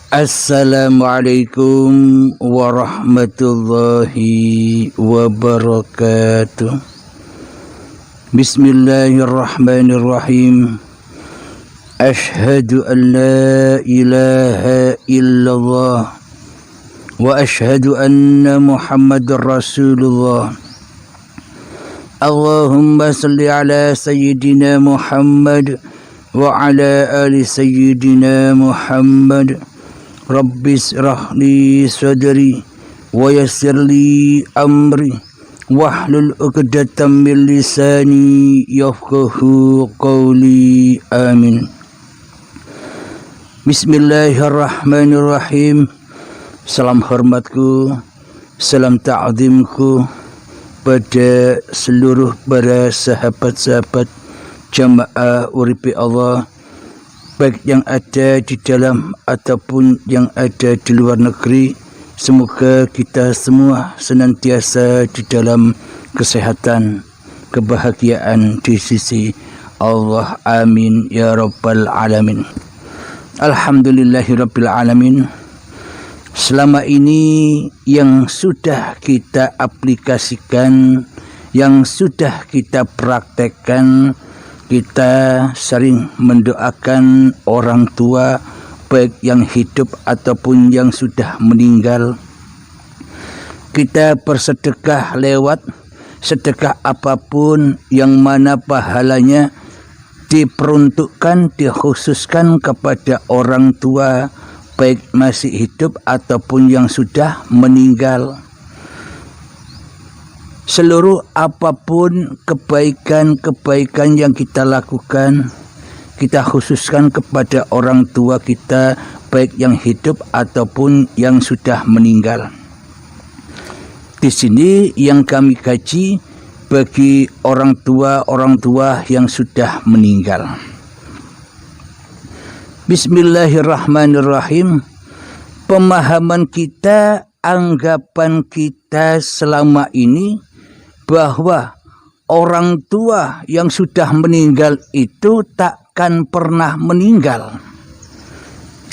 Assalamualaikum warahmatullahi wabarakatuh. Bismillahirrahmanirrahim. Ashhadu an la ilaha illallah wa ashhadu anna Muhammadar Rasulullah. Allahumma salli ala sayyidina Muhammad wa ala ali sayyidina Muhammad. Rabbis rahli sadri wa yassirli amri wahlul 'uqdatam min lisani yafqahu qawli. Amin. Bismillahirrahmanirrahim. Salam hormatku, salam ta'zimku pada seluruh para sahabat-sahabat jamaah uripi Allah, baik yang ada di dalam ataupun yang ada di luar negeri. Semoga kita semua senantiasa di dalam kesehatan, kebahagiaan di sisi Allah. Amin ya rabbal alamin. Alhamdulillahirabbil alamin. Selama ini yang sudah kita aplikasikan, yang sudah kita praktekkan, kita sering mendoakan orang tua, baik yang hidup ataupun yang sudah meninggal. Kita bersedekah lewat sedekah apapun yang mana pahalanya diperuntukkan, dikhususkan kepada orang tua, baik masih hidup ataupun yang sudah meninggal. Seluruh apapun kebaikan-kebaikan yang kita lakukan, kita khususkan kepada orang tua kita, baik yang hidup ataupun yang sudah meninggal. Di sini yang kami kaji bagi orang tua yang sudah meninggal. Bismillahirrahmanirrahim. Pemahaman kita, anggapan kita selama ini bahwa orang tua yang sudah meninggal itu takkan pernah meninggal.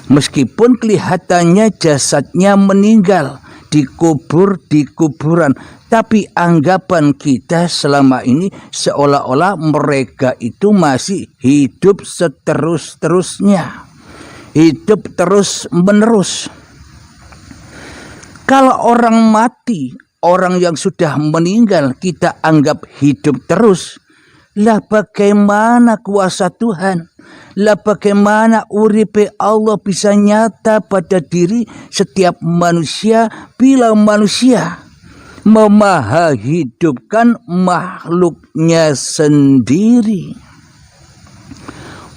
Meskipun kelihatannya jasadnya meninggal, dikubur di kuburan, tapi anggapan kita selama ini seolah-olah mereka itu masih hidup seterus-terusnya, hidup terus-menerus. Kalau orang mati, orang yang sudah meninggal kita anggap hidup terus, lah bagaimana kuasa Tuhan, lah bagaimana uripe Allah bisa nyata pada diri setiap manusia bila manusia memaha hidupkan makhluknya sendiri.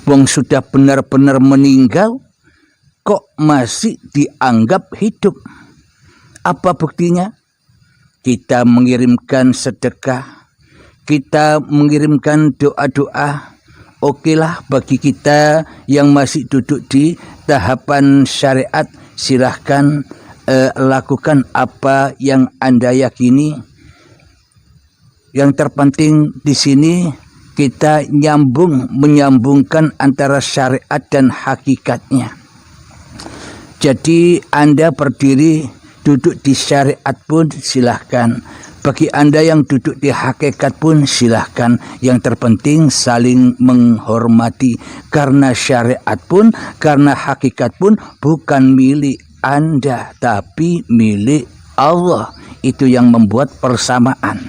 Wong sudah benar-benar meninggal kok masih dianggap hidup. Apa buktinya? Kita mengirimkan sedekah, kita mengirimkan doa-doa. Okelah, bagi kita yang masih duduk di tahapan syariat, silahkan lakukan apa yang Anda yakini. Yang terpenting di sini kita menyambungkan antara syariat dan hakikatnya. Jadi Anda berdiri duduk di syariat pun silahkan. Bagi Anda yang duduk di hakikat pun silahkan. Yang terpenting saling menghormati. Karena syariat pun, karena hakikat pun bukan milik Anda, tapi milik Allah. Itu yang membuat persamaan.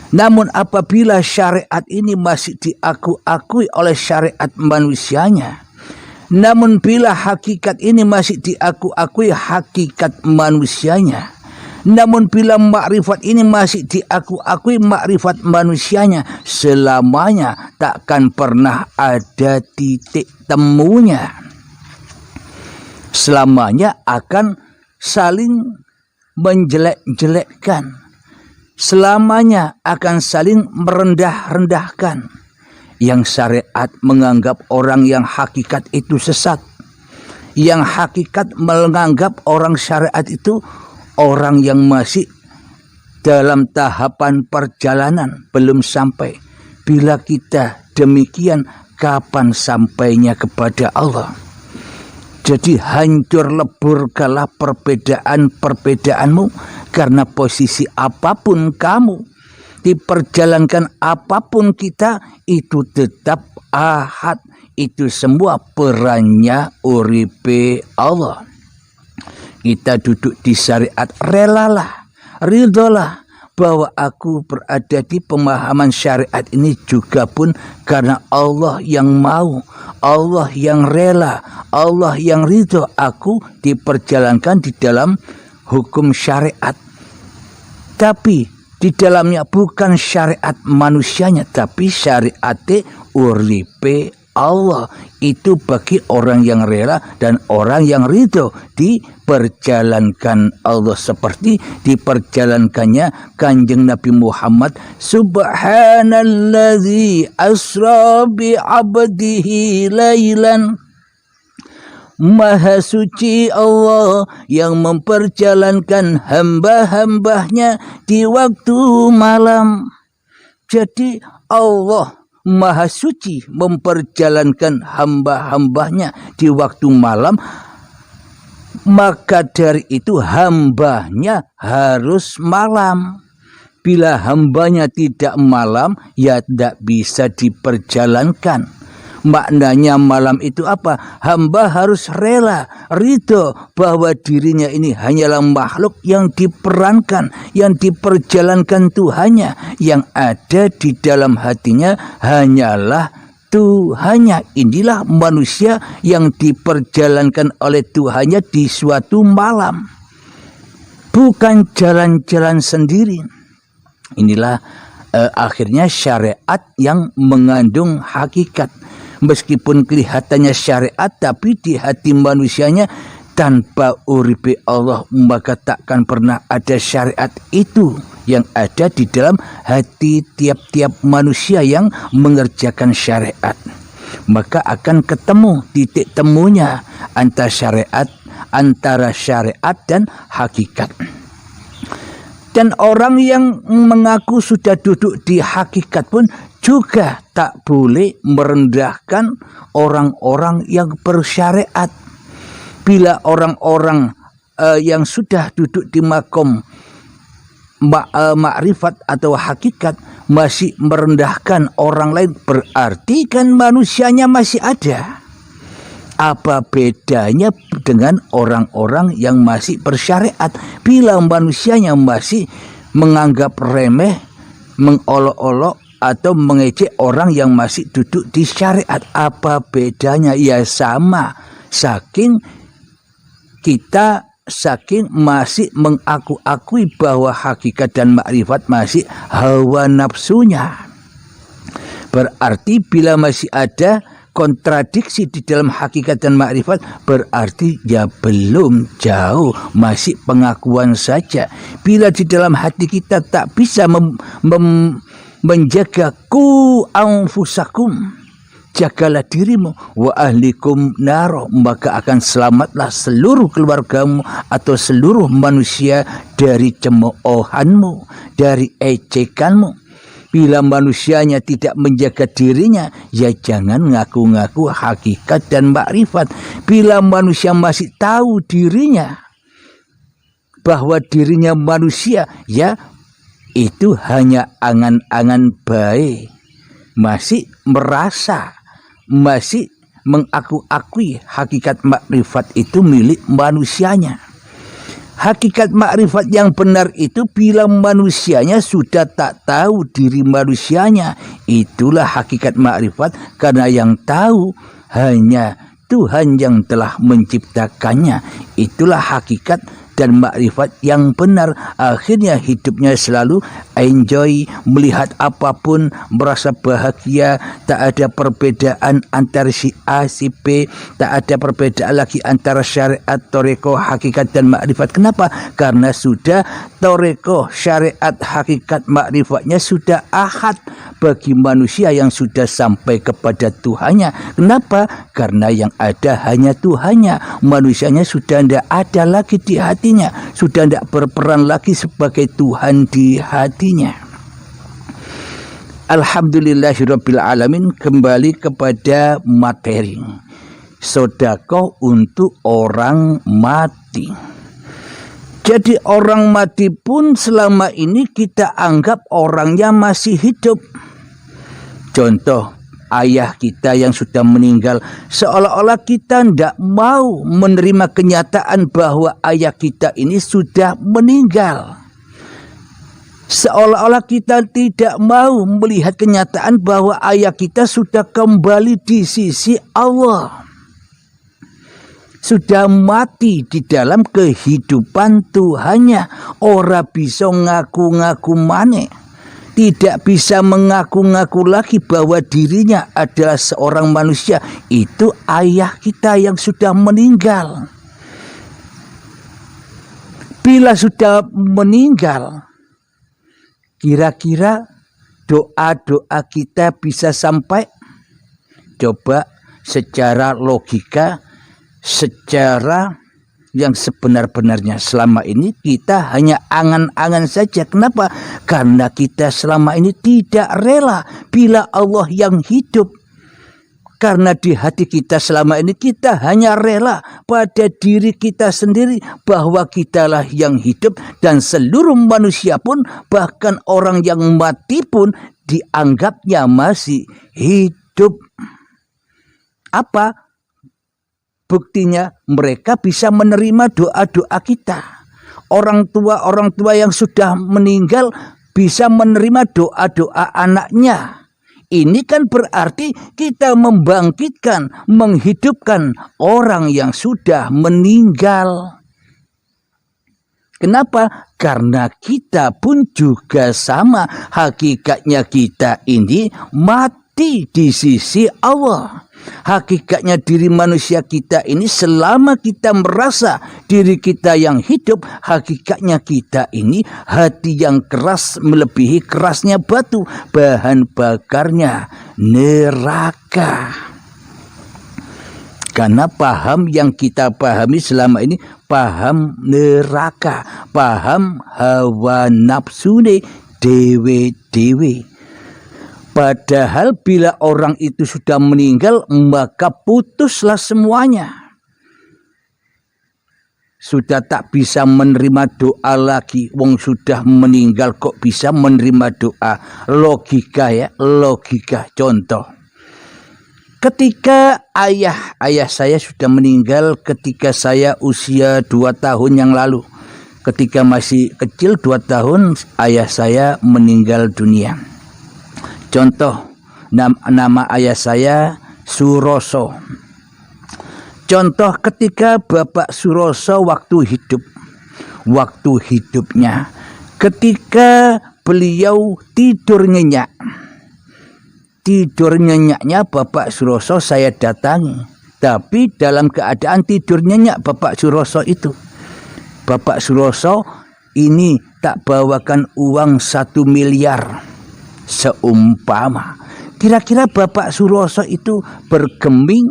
Namun apabila syariat ini masih diakui oleh syariat manusianya, namun bila hakikat ini masih diakui hakikat manusianya, namun bila makrifat ini masih diakui makrifat manusianya, selamanya takkan pernah ada titik temunya. Selamanya akan saling menjelek-jelekkan. Selamanya akan saling merendah-rendahkan. Yang syariat menganggap orang yang hakikat itu sesat. Yang hakikat menganggap orang syariat itu orang yang masih dalam tahapan perjalanan, belum sampai. Bila kita demikian, kapan sampainya kepada Allah? Jadi hancur lebur kalah perbedaan-perbedaanmu, karena posisi apapun kamu, diperjalankan apapun kita, itu tetap ahad. Itu semua perannya uripe Allah. Kita duduk di syariat, relalah, ridholah bahwa aku berada di pemahaman syariat ini juga pun karena Allah yang mau, Allah yang rela, Allah yang ridho aku diperjalankan di dalam hukum syariat. Tapi di dalamnya bukan syariat manusianya, tapi syariat uripe Allah. Itu bagi orang yang rela dan orang yang ridho diperjalankan Allah seperti diperjalankannya Kanjeng Nabi Muhammad. Subhanalladzi asra bi abdihi lailan. Maha suci Allah yang memperjalankan hamba-hambanya di waktu malam. Jadi Allah Maha suci memperjalankan hamba-hambanya di waktu malam, maka dari itu hambanya harus malam. Bila hambanya tidak malam, ya tidak bisa diperjalankan. Maknanya malam itu apa? Hamba harus rela, ridho bahwa dirinya ini hanyalah makhluk yang diperankan, yang diperjalankan Tuhannya. Yang ada di dalam hatinya hanyalah Tuhannya. Inilah manusia yang diperjalankan oleh Tuhannya di suatu malam. Bukan jalan-jalan sendiri. Inilah akhirnya syariat yang mengandung hakikat. Meskipun kelihatannya syariat, tapi di hati manusianya tanpa uripe Allah, maka takkan pernah ada syariat itu yang ada di dalam hati tiap-tiap manusia yang mengerjakan syariat. Maka akan ketemu titik temunya antara syariat dan hakikat. Dan orang yang mengaku sudah duduk di hakikat pun juga tak boleh merendahkan orang-orang yang bersyariat. Bila orang-orang yang sudah duduk di makom makrifat atau hakikat masih merendahkan orang lain, berarti kan manusianya masih ada. Apa bedanya dengan orang-orang yang masih bersyariat? Bila manusianya masih menganggap remeh, mengolok-olok atau mengejek orang yang masih duduk di syariat, apa bedanya? Ya sama, saking masih mengaku-akui bahwa hakikat dan makrifat masih hawa nafsunya. Berarti bila masih ada kontradiksi di dalam hakikat dan makrifat, berarti ya belum jauh, masih pengakuan saja. Bila di dalam hati kita tak bisa menjaga ku anfusakum, jagalah dirimu, wa ahlikum naro, maka akan selamatlah seluruh keluargamu atau seluruh manusia dari cemoohanmu, dari ejekanmu. Bila manusianya tidak menjaga dirinya, ya jangan ngaku-ngaku hakikat dan makrifat. Bila manusia masih tahu dirinya, bahwa dirinya manusia, ya itu hanya angan-angan baik. Masih merasa, masih mengaku-akui hakikat makrifat itu milik manusianya. Hakikat makrifat yang benar itu bila manusianya sudah tak tahu diri manusianya, itulah hakikat makrifat, karena yang tahu hanya Tuhan yang telah menciptakannya. Itulah hakikat dan makrifat yang benar. Akhirnya hidupnya selalu enjoy, melihat apapun merasa bahagia, tak ada perbedaan antara si A si B, tak ada perbedaan lagi antara syariat, toreko, hakikat dan makrifat. Kenapa? Karena sudah toreko, syariat, hakikat, makrifatnya sudah ahad bagi manusia yang sudah sampai kepada Tuhannya. Kenapa? Karena yang ada hanya Tuhannya. Manusianya sudah tidak ada lagi di hatinya, sudah tidak berperan lagi sebagai Tuhan di hatinya. Alhamdulillahirabbil alamin. Kembali kepada materi. sedekah untuk orang mati. Jadi orang mati pun selama ini kita anggap orangnya masih hidup. Contoh, ayah kita yang sudah meninggal, seolah-olah kita tidak mau menerima kenyataan bahwa ayah kita ini sudah meninggal. Seolah-olah kita tidak mau melihat kenyataan bahwa ayah kita sudah kembali di sisi Allah. Sudah mati di dalam kehidupan Tuhannya. Ora bisa ngaku-ngaku maneh. Tidak bisa mengaku-ngaku lagi bahwa dirinya adalah seorang manusia. Itu ayah kita yang sudah meninggal. Bila sudah meninggal, kira-kira doa-doa kita bisa sampai? Coba secara logika, secara yang sebenar-benarnya selama ini kita hanya angan-angan saja. Kenapa? Karena kita selama ini tidak rela bila Allah yang hidup. Karena di hati kita selama ini kita hanya rela pada diri kita sendiri bahwa kitalah yang hidup, dan seluruh manusia pun, bahkan orang yang mati pun dianggapnya masih hidup. Apa buktinya? Mereka bisa menerima doa-doa kita. Orang tua yang sudah meninggal bisa menerima doa-doa anaknya. Ini kan berarti kita membangkitkan, menghidupkan orang yang sudah meninggal. Kenapa? Karena kita pun juga sama. Hakikatnya kita ini mati di sisi Allah. Hakikatnya diri manusia kita ini, selama kita merasa diri kita yang hidup, hakikatnya kita ini hati yang keras melebihi kerasnya batu, bahan bakarnya neraka. Karena paham yang kita pahami selama ini paham neraka, paham hawa nafsu dewe-dewe. Padahal bila orang itu sudah meninggal, maka putuslah semuanya. Sudah tak bisa menerima doa lagi. Wong sudah meninggal kok bisa menerima doa. Logika ya, logika. Contoh, ketika ayah saya sudah meninggal ketika saya usia 2 tahun yang lalu. Ketika masih kecil 2 tahun, ayah saya meninggal dunia. Contoh, nama ayah saya Suroso. Contoh ketika Bapak Suroso waktu hidupnya, ketika beliau tidur nyenyak. Tidur nyenyaknya Bapak Suroso saya datangi. Tapi dalam keadaan tidur nyenyak Bapak Suroso itu. Bapak Suroso ini tak bawakan uang 1 miliar. Seumpama kira-kira Bapak Suroso itu bergeming,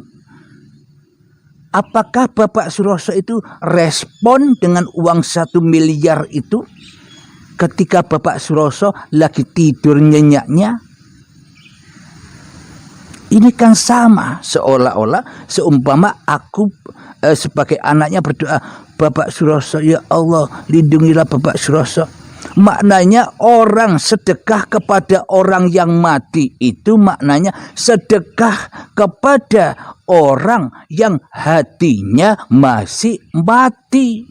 apakah Bapak Suroso itu respon dengan uang 1 miliar itu ketika Bapak Suroso lagi tidur nyenyaknya? Ini kan sama, seolah-olah seumpama aku sebagai anaknya berdoa, Bapak Suroso, ya Allah lindungilah Bapak Suroso. Maknanya orang sedekah kepada orang yang mati itu maknanya sedekah kepada orang yang hatinya masih mati.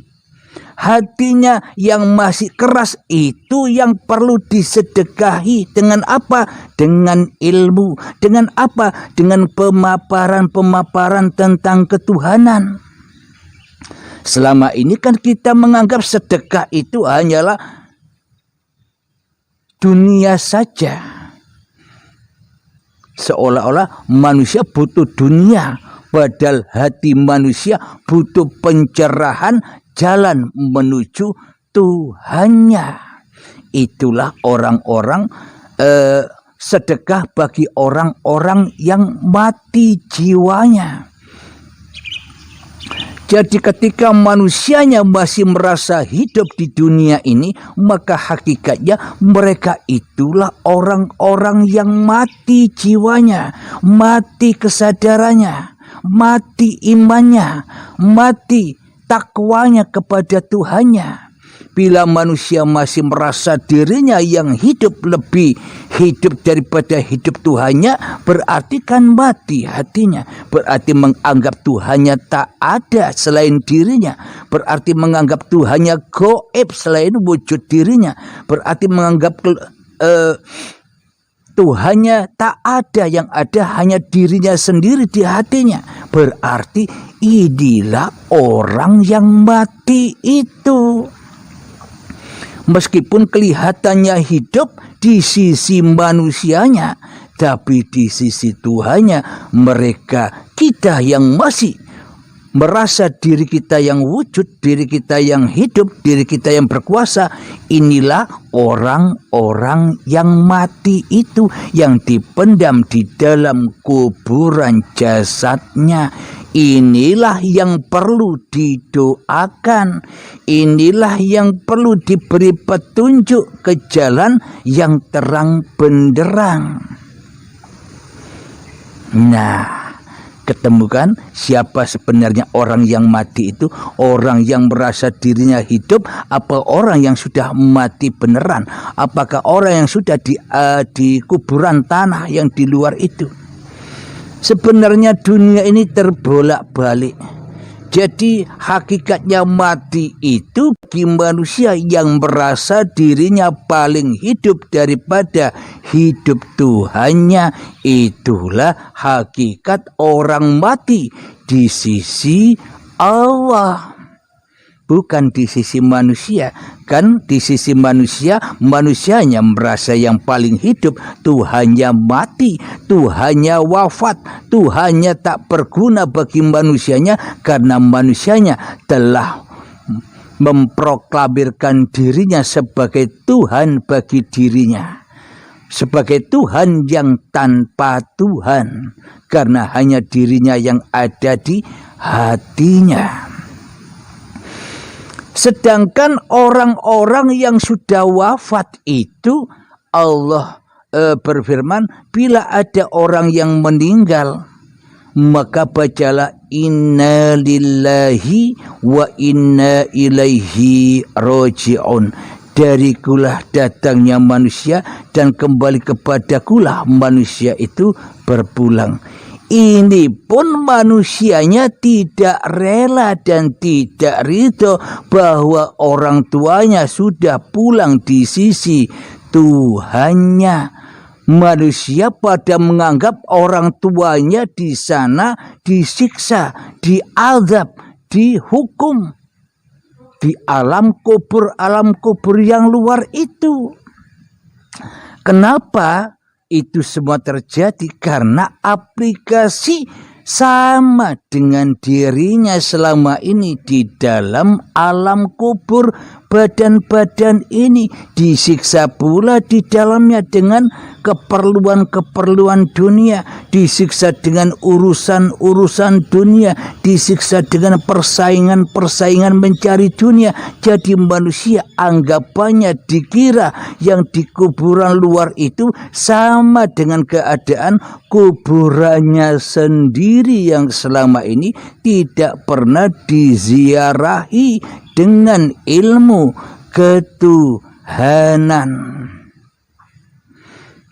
Hatinya yang masih keras itu yang perlu disedekahi. Dengan apa? Dengan ilmu. Dengan apa? Dengan pemaparan-pemaparan tentang ketuhanan. Selama ini kan kita menganggap sedekah itu hanyalah dunia saja. Seolah-olah manusia butuh dunia, padahal hati manusia butuh pencerahan, jalan menuju Tuhannya. Itulah orang-orang sedekah bagi orang-orang yang mati jiwanya. Jadi ketika manusianya masih merasa hidup di dunia ini, maka hakikatnya mereka itulah orang-orang yang mati jiwanya, mati kesadarannya, mati imannya, mati takwanya kepada Tuhannya. Bila manusia masih merasa dirinya yang hidup lebih hidup daripada hidup Tuhannya, berarti kan mati hatinya. Berarti menganggap Tuhannya tak ada selain dirinya. Berarti menganggap Tuhannya gaib selain wujud dirinya. Berarti menganggap Tuhannya tak ada, yang ada hanya dirinya sendiri di hatinya. Berarti inilah orang yang mati itu. Meskipun kelihatannya hidup di sisi manusianya, tapi di sisi Tuhannya kita yang masih merasa diri kita yang wujud, diri kita yang hidup, diri kita yang berkuasa. Inilah orang-orang yang mati itu, yang dipendam di dalam kuburan jasadnya. Inilah yang perlu didoakan. Inilah yang perlu diberi petunjuk ke jalan yang terang benderang. Nah, ketemukan siapa sebenarnya orang yang mati itu? Orang yang merasa dirinya hidup, apa orang yang sudah mati beneran? Apakah orang yang sudah di kuburan tanah yang di luar itu? Sebenarnya dunia ini terbolak-balik. Jadi hakikatnya mati itu bagi manusia yang merasa dirinya paling hidup daripada hidup Tuhannya. Itulah hakikat orang mati di sisi Allah, bukan di sisi manusia. Kan di sisi manusia, manusianya merasa yang paling hidup, Tuhannya mati, Tuhannya wafat, Tuhannya tak berguna bagi manusianya, karena manusianya telah memproklamirkan dirinya sebagai Tuhan bagi dirinya, sebagai Tuhan yang tanpa Tuhan, karena hanya dirinya yang ada di hatinya. Sedangkan orang-orang yang sudah wafat itu, Allah berfirman, bila ada orang yang meninggal, maka bacalah inna lillahi wa inna ilaihi roji'un. Darikulah datangnya manusia dan kembali kepadakulah manusia itu berpulang. Ini pun manusianya tidak rela dan tidak ridho bahwa orang tuanya sudah pulang di sisi Tuhannya. Manusia pada menganggap orang tuanya di sana disiksa, diazab, dihukum di alam kubur yang luar itu. Kenapa itu semua terjadi? Karena aplikasi sama dengan dirinya selama ini di dalam alam kubur. Badan-badan ini disiksa pula di dalamnya dengan keperluan-keperluan dunia, disiksa dengan urusan-urusan dunia, disiksa dengan persaingan-persaingan mencari dunia. Jadi manusia anggapannya dikira yang di kuburan luar itu sama dengan keadaan kuburannya sendiri yang selama ini tidak pernah diziarahi dengan ilmu ketuhanan.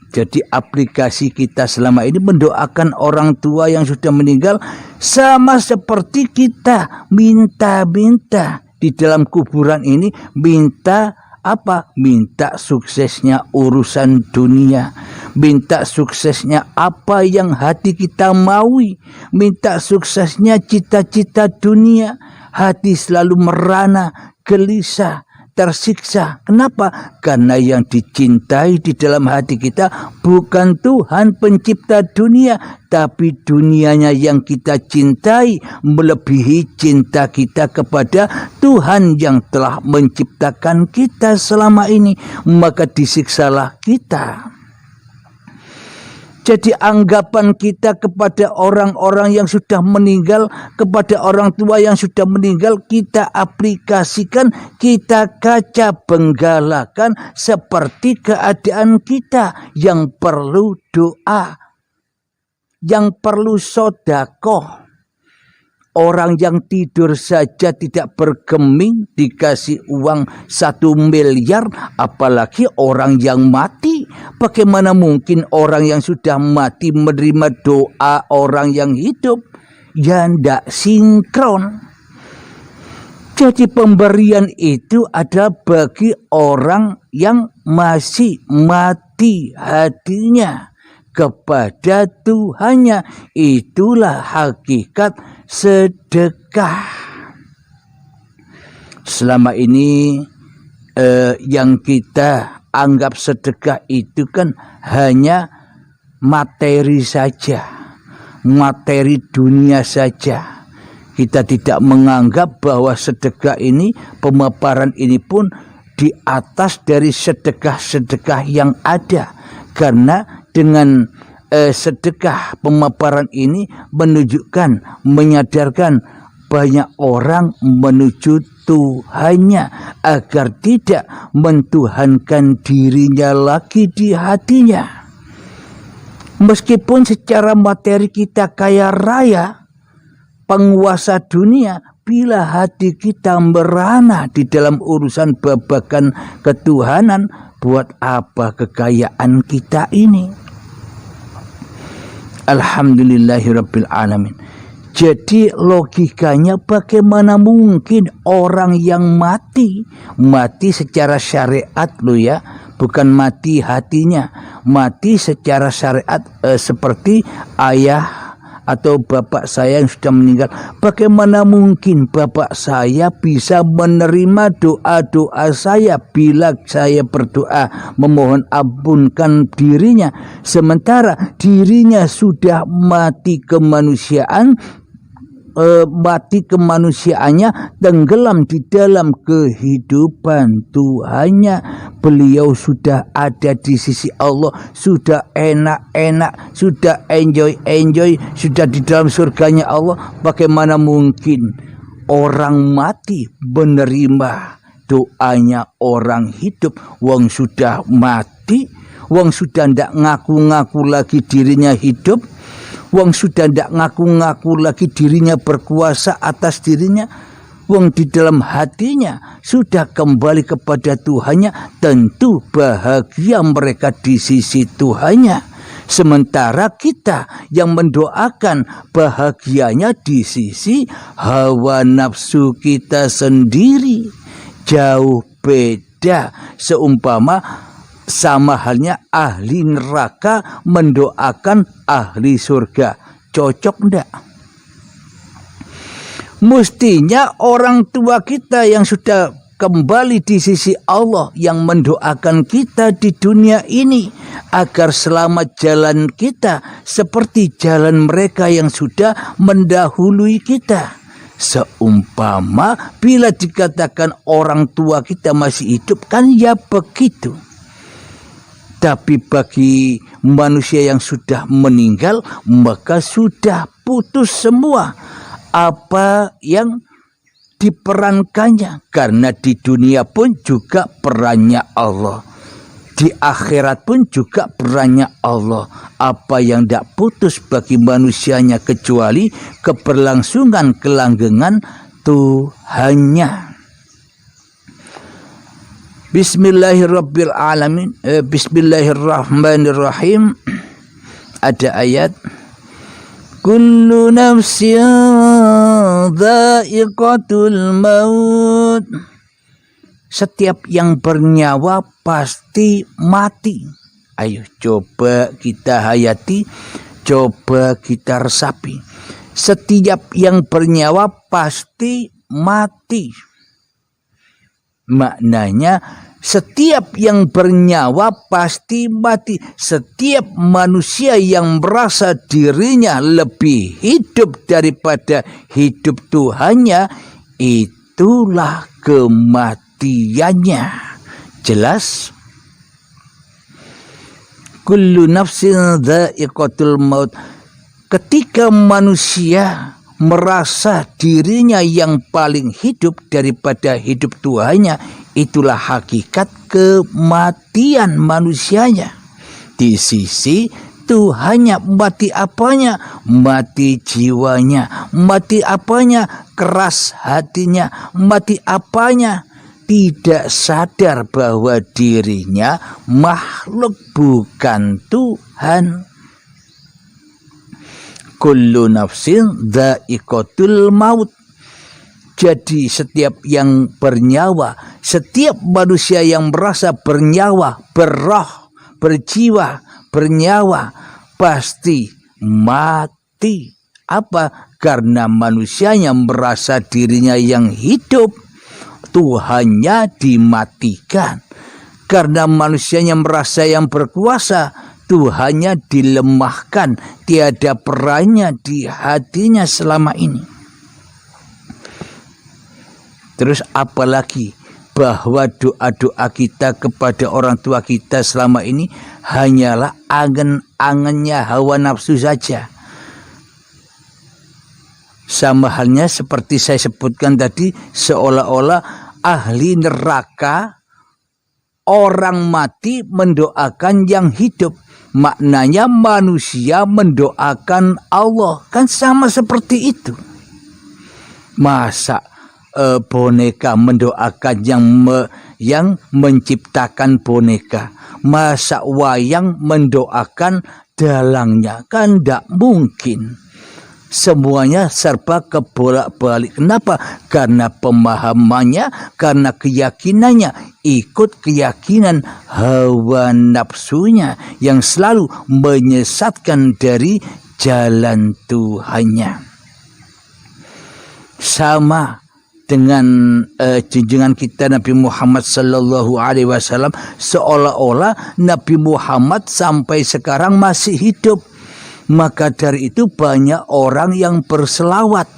Jadi aplikasi kita selama ini mendoakan orang tua yang sudah meninggal sama seperti kita minta-minta di dalam kuburan ini. Minta apa? Minta suksesnya urusan dunia, minta suksesnya apa yang hati kita maui, minta suksesnya cita-cita dunia. Hati selalu merana, gelisah, tersiksa. Kenapa? Karena yang dicintai di dalam hati kita bukan Tuhan pencipta dunia, tapi dunianya yang kita cintai melebihi cinta kita kepada Tuhan yang telah menciptakan kita selama ini. Maka disiksalah kita. Jadi anggapan kita kepada orang-orang yang sudah meninggal, kepada orang tua yang sudah meninggal, kita aplikasikan, kita kaca benggalakan seperti keadaan kita yang perlu doa, yang perlu sodakoh, Orang yang tidur saja tidak bergeming dikasih uang 1 miliar, apalagi orang yang mati. Bagaimana mungkin orang yang sudah mati menerima doa orang yang hidup? Ya tidak sinkron. Jadi pemberian itu ada bagi orang yang masih mati hatinya kepada Tuhannya. Itulah hakikat sedekah. Selama ini yang kita anggap sedekah itu kan hanya materi saja, materi dunia saja. Kita tidak menganggap bahwa sedekah ini, pemaparan ini pun di atas dari sedekah-sedekah yang ada. Karena dengan sedekah pemaparan ini menunjukkan, menyadarkan banyak orang menuju Tuhannya agar tidak mentuhankan dirinya lagi di hatinya. Meskipun secara materi kita kaya raya, penguasa dunia, bila hati kita merana di dalam urusan babakan ketuhanan, buat apa kekayaan kita ini? Alhamdulillahirabbil alamin. Jadi logikanya bagaimana mungkin orang yang mati secara syariat lo ya, bukan mati hatinya, mati secara syariat seperti ayah atau bapak saya yang sudah meninggal. Bagaimana mungkin bapak saya bisa menerima doa-doa saya bila saya berdoa memohon ampunkan dirinya, sementara dirinya sudah mati kemanusiaan, mati kemanusiaannya, tenggelam di dalam kehidupan Tuhannya. Beliau sudah ada di sisi Allah, sudah enak-enak, sudah enjoy, sudah di dalam surganya Allah. Bagaimana mungkin orang mati menerima doanya orang hidup? Wong sudah mati, wong sudah tidak ngaku-ngaku lagi dirinya hidup, wong sudah tidak ngaku-ngaku lagi dirinya berkuasa atas dirinya. Wong di dalam hatinya sudah kembali kepada Tuhannya. Tentu bahagia mereka di sisi Tuhannya. Sementara kita yang mendoakan bahagianya di sisi hawa nafsu kita sendiri. Jauh beda. Seumpama sama halnya ahli neraka mendoakan ahli surga. Cocok enggak? Mestinya orang tua kita yang sudah kembali di sisi Allah yang mendoakan kita di dunia ini agar selamat jalan kita seperti jalan mereka yang sudah mendahului kita. Seumpama bila dikatakan orang tua kita masih hidup, kan ya begitu. Tapi bagi manusia yang sudah meninggal, maka sudah putus semua apa yang diperankannya. Karena di dunia pun juga perannya Allah, di akhirat pun juga perannya Allah. Apa yang tidak putus bagi manusianya kecuali keberlangsungan kelanggengan Tuhannya. Bismillahirrahmanirrahim. Ada ayat, kullu nafsin dha'iqatul maut. Setiap yang bernyawa pasti mati. Ayo coba kita hayati, coba kita resapi. Setiap yang bernyawa pasti mati. Maknanya setiap yang bernyawa pasti mati. Setiap manusia yang merasa dirinya lebih hidup daripada hidup Tuhannya, itulah kematiannya. Jelas? Kullu nafsin dha'iqatul maut. Ketika manusia merasa dirinya yang paling hidup daripada hidup Tuhannya, itulah hakikat kematian manusianya. Di sisi Tuhannya mati apanya? mati jiwanya, mati apanya? Keras hatinya, mati apanya? Tidak sadar bahwa dirinya makhluk bukan Tuhan. Kullu nafsin dha'iqatul maut. Jadi setiap yang bernyawa, setiap manusia yang merasa bernyawa, berroh, berjiwa, bernyawa, pasti mati. Apa? Karena manusianya merasa dirinya yang hidup, Tuhannya dimatikan. Karena manusianya merasa yang berkuasa, Tuhannya dilemahkan, tiada perannya di hatinya selama ini. Terus apalagi bahwa doa-doa kita kepada orang tua kita selama ini hanyalah angan-angannya hawa nafsu saja. Sama halnya seperti saya sebutkan tadi, seolah-olah ahli neraka, orang mati mendoakan yang hidup. Maknanya manusia mendoakan Allah. Kan sama seperti itu. Masa boneka mendoakan yang menciptakan boneka? Masa wayang mendoakan dalangnya? Kan tidak mungkin. Semuanya serba kebolak-balik. Kenapa? Karena pemahamannya, karena keyakinannya ikut keyakinan hawa nafsunya yang selalu menyesatkan dari jalan Tuhannya. Sama dengan junjungan kita Nabi Muhammad sallallahu alaihi wasallam, seolah-olah Nabi Muhammad sampai sekarang masih hidup. Maka dari itu banyak orang yang berselawat.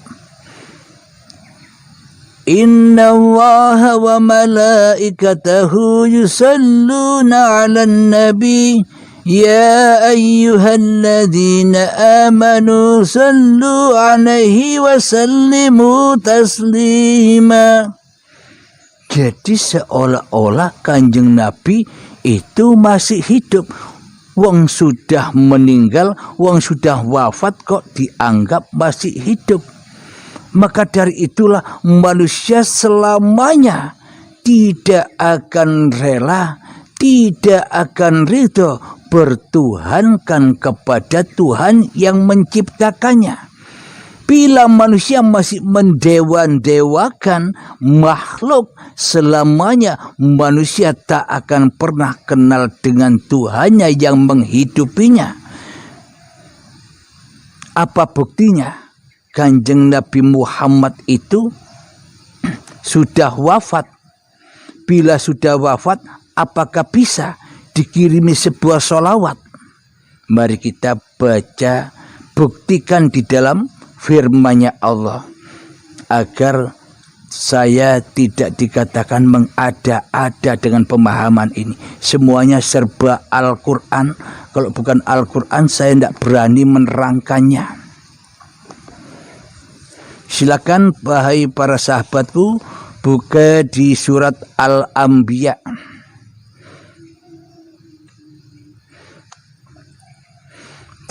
Inna Allaha wa malaikatahu yusalluna 'alan nabi ya ayyuhalladzina amanu sallu 'alaihi wa sallimu taslima. Jadi seolah-olah Kanjeng Nabi itu masih hidup. Wong sudah meninggal, wong sudah wafat kok dianggap masih hidup. Maka dari itulah manusia selamanya tidak akan rela, tidak akan ridho bertuhankan kepada Tuhan yang menciptakannya. Bila manusia masih mendewa-dewakan makhluk, selamanya manusia tak akan pernah kenal dengan Tuhannya yang menghidupinya. Apa buktinya? Kanjeng Nabi Muhammad itu sudah wafat. Bila sudah wafat, apakah bisa dikirimi sebuah sholawat? Mari kita baca, buktikan di dalam firman-Nya Allah, agar saya tidak dikatakan mengada-ada dengan pemahaman ini. Semuanya serba Al-Quran. Kalau bukan Al-Quran, saya tidak berani menerangkannya. Silakan wahai para sahabatku, buka di surat Al-Anbiya.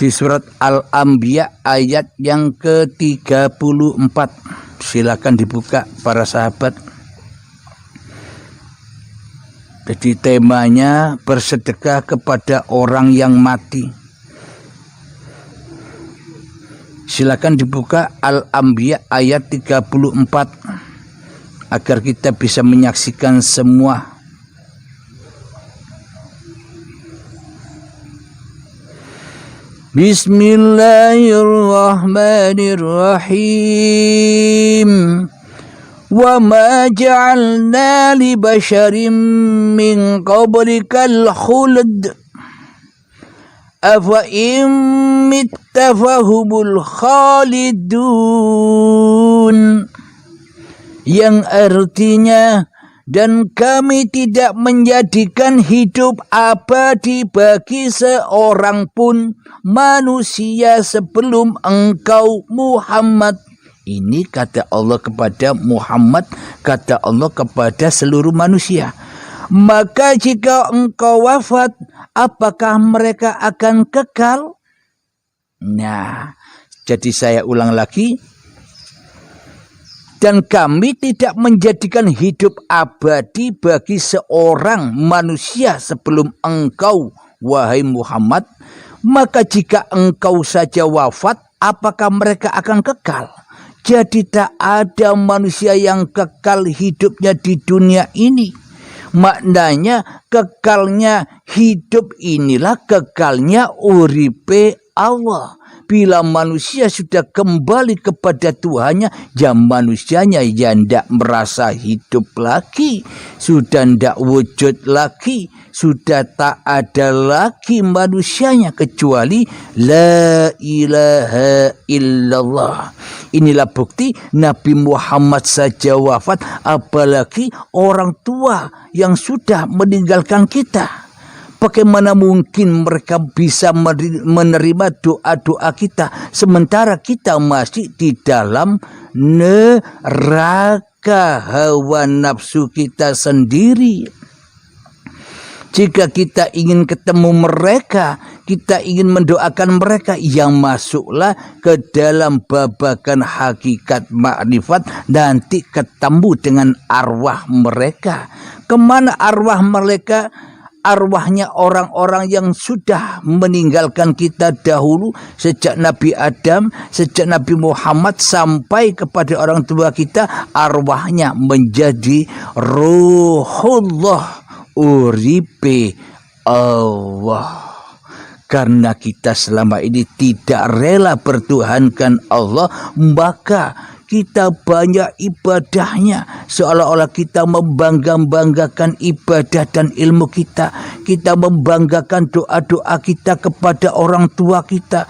Di surat Al-Anbiya ayat yang ke-34. Silakan dibuka para sahabat. Jadi temanya bersedekah kepada orang yang mati. Silakan dibuka Al-Anbiya ayat 34 agar kita bisa menyaksikan semua. Bismillahirrahmanirrahim. Wa ma ja'alna li basharin min qablikal khuld afa in mitta fahumul khalidun. Yang artinya, dan kami tidak menjadikan hidup abadi bagi seorang pun manusia sebelum engkau Muhammad. Ini kata Allah kepada Muhammad, kata Allah kepada seluruh manusia. Maka jika engkau wafat, apakah mereka akan kekal? Nah, Jadi saya ulang lagi. Dan kami tidak menjadikan hidup abadi bagi seorang manusia sebelum engkau, wahai Muhammad. Maka jika engkau saja wafat, apakah mereka akan kekal? Jadi tak ada manusia yang kekal hidupnya di dunia ini. Maknanya kekalnya hidup inilah kekalnya uripe Allah. Bila manusia sudah kembali kepada Tuhannya, ya manusianya yang tidak merasa hidup lagi, sudah tidak wujud lagi, sudah tak ada lagi manusianya kecuali la ilaha illallah. Inilah bukti Nabi Muhammad saja wafat, apalagi orang tua yang sudah meninggalkan kita. Bagaimana mungkin mereka bisa menerima doa-doa kita sementara kita masih di dalam neraka hawa nafsu kita sendiri. Jika kita ingin ketemu mereka, kita ingin mendoakan mereka, yang masuklah ke dalam babakan hakikat makrifat, nanti ketemu dengan arwah mereka. Kemana arwah mereka? Arwahnya orang-orang yang sudah meninggalkan kita dahulu, sejak Nabi Adam, sejak Nabi Muhammad sampai kepada orang tua kita, arwahnya menjadi ruhullah, uripe Allah. Karena kita selama ini tidak rela bertuhankan Allah, maka kita banyak ibadahnya, seolah-olah kita membanggakan ibadah dan ilmu kita. Kita membanggakan doa-doa kita kepada orang tua kita.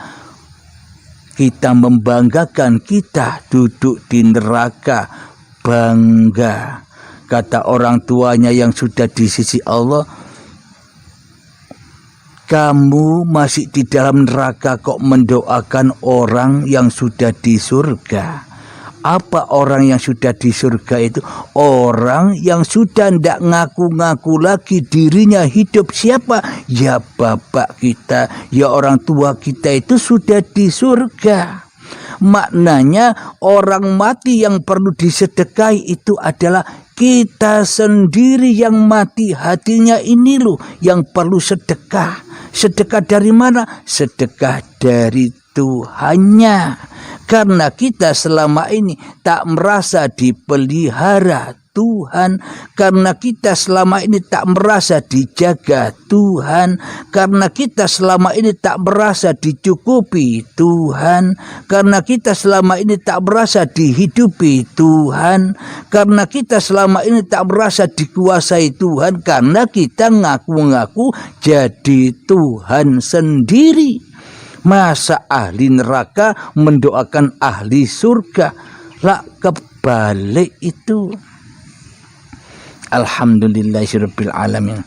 Kita membanggakan kita duduk di neraka, bangga. Kata orang tuanya yang sudah di sisi Allah, kamu masih di dalam neraka kok mendoakan orang yang sudah di surga. Apa orang yang sudah di surga itu? Orang yang sudah tidak ngaku-ngaku lagi dirinya hidup. Siapa? Ya bapak kita, ya orang tua kita itu sudah di surga. Maknanya orang mati yang perlu disedekahi itu adalah kita sendiri yang mati. Hatinya ini loh yang perlu sedekah. Sedekah dari mana? Sedekah dari Tuhannya. Karena kita selama ini tak merasa dipelihara Tuhan, karena kita selama ini tak merasa dijaga Tuhan, karena kita selama ini tak merasa dicukupi Tuhan, karena kita selama ini tak merasa dihidupi Tuhan, karena kita selama ini tak merasa dikuasai Tuhan, karena kita ngaku-ngaku jadi Tuhan sendiri. Masa ahli neraka mendoakan ahli surga? Lah kebalik itu. Alhamdulillahirabbil alamin.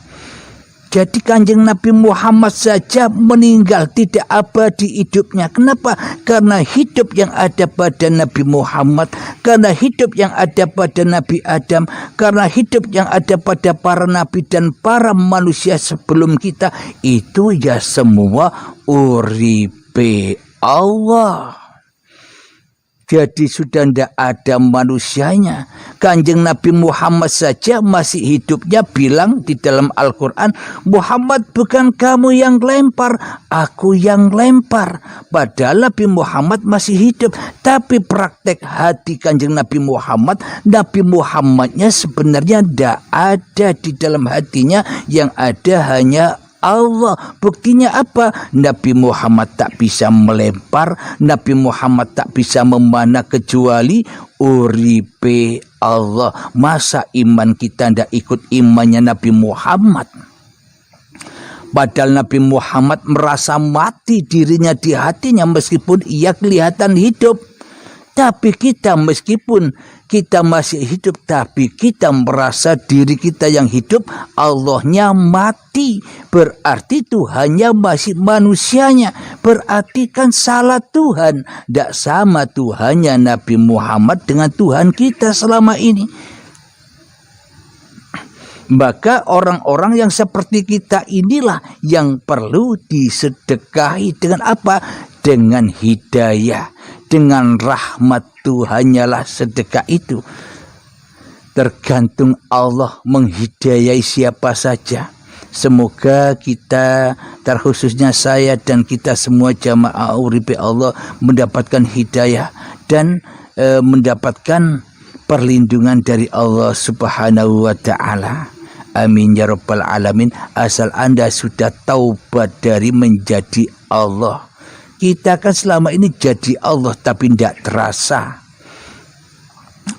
Jadi Kanjeng Nabi Muhammad saja meninggal, tidak abadi hidupnya. Kenapa? Karena hidup yang ada pada Nabi Muhammad, karena hidup yang ada pada Nabi Adam, karena hidup yang ada pada para nabi dan para manusia sebelum kita, itu ya semua uripe Allah. Jadi sudah tidak ada manusianya. Kanjeng Nabi Muhammad saja masih hidupnya bilang di dalam Al-Quran, Muhammad bukan kamu yang lempar, aku yang lempar. Padahal Nabi Muhammad masih hidup. Tapi praktek hati Kanjeng Nabi Muhammadnya sebenarnya tidak ada di dalam hatinya. Yang ada hanya Allah. Buktinya apa? Nabi Muhammad tak bisa melempar, Nabi Muhammad tak bisa memanah kecuali uripe Allah. Masa iman kita tidak ikut imannya Nabi Muhammad? Padahal Nabi Muhammad merasa mati dirinya di hatinya meskipun ia kelihatan hidup. Tapi kita meskipun kita masih hidup, tapi kita merasa diri kita yang hidup, Allahnya mati. Berarti Tuhannya masih manusianya. Berarti kan salah Tuhan. Tidak sama Tuhannya Nabi Muhammad dengan Tuhan kita selama ini. Maka orang-orang yang seperti kita inilah yang perlu disedekahi dengan apa? Dengan hidayah. dengan rahmat Tuhan hanyalah sedekah itu. Tergantung Allah menghidayai siapa saja. Semoga kita, terkhususnya saya dan kita semua jamaah Uripe Allah, mendapatkan hidayah dan mendapatkan perlindungan dari Allah Subhanahu wa Ta'ala. Amin ya rabbal alamin. Asal Anda sudah taubat dari menjadi Allah. Kita kan selama ini jadi Allah tapi tidak terasa.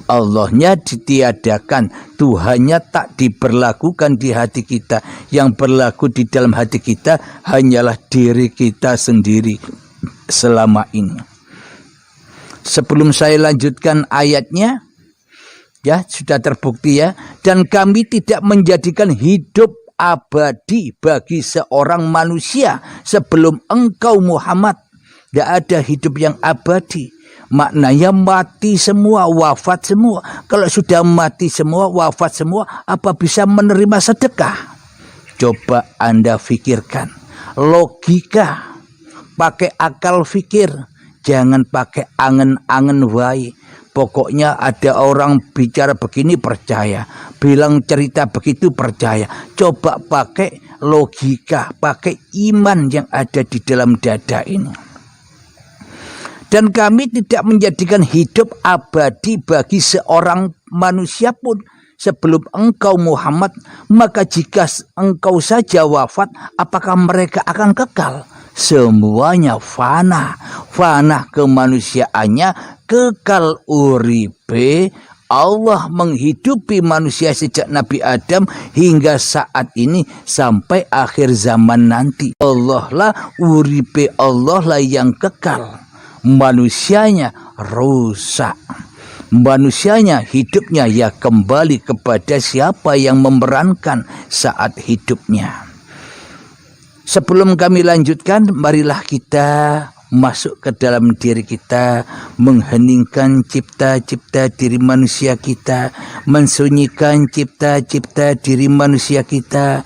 Allahnya ditiadakan, Tuhannya tak diberlakukan di hati kita. Yang berlaku di dalam hati kita hanyalah diri kita sendiri selama ini. Sebelum saya lanjutkan ayatnya, ya sudah terbukti ya. Dan kami tidak menjadikan hidup abadi bagi seorang manusia sebelum engkau Muhammad. Tidak ada hidup yang abadi. Maknanya mati semua, wafat semua. Kalau sudah mati semua, wafat semua, apa bisa menerima sedekah? Coba Anda pikirkan. Logika, pakai akal pikir. Jangan pakai angen-angen wae. Pokoknya ada orang bicara begini percaya. Bilang cerita begitu percaya. Coba pakai logika, pakai iman yang ada di dalam dada ini. Dan kami tidak menjadikan hidup abadi bagi seorang manusia pun sebelum engkau Muhammad. Maka jika engkau saja wafat, apakah mereka akan kekal? Semuanya fana. Fana kemanusiaannya, kekal uripe. Allah menghidupi manusia sejak Nabi Adam hingga saat ini sampai akhir zaman nanti. Allah lah uripe, Allah lah yang kekal. Manusianya rusak. Manusianya hidupnya ya kembali kepada siapa yang memerankan saat hidupnya. Sebelum kami lanjutkan, marilah kita masuk ke dalam diri kita, mengheningkan cipta-cipta diri manusia kita, mensunyikan cipta-cipta diri manusia kita,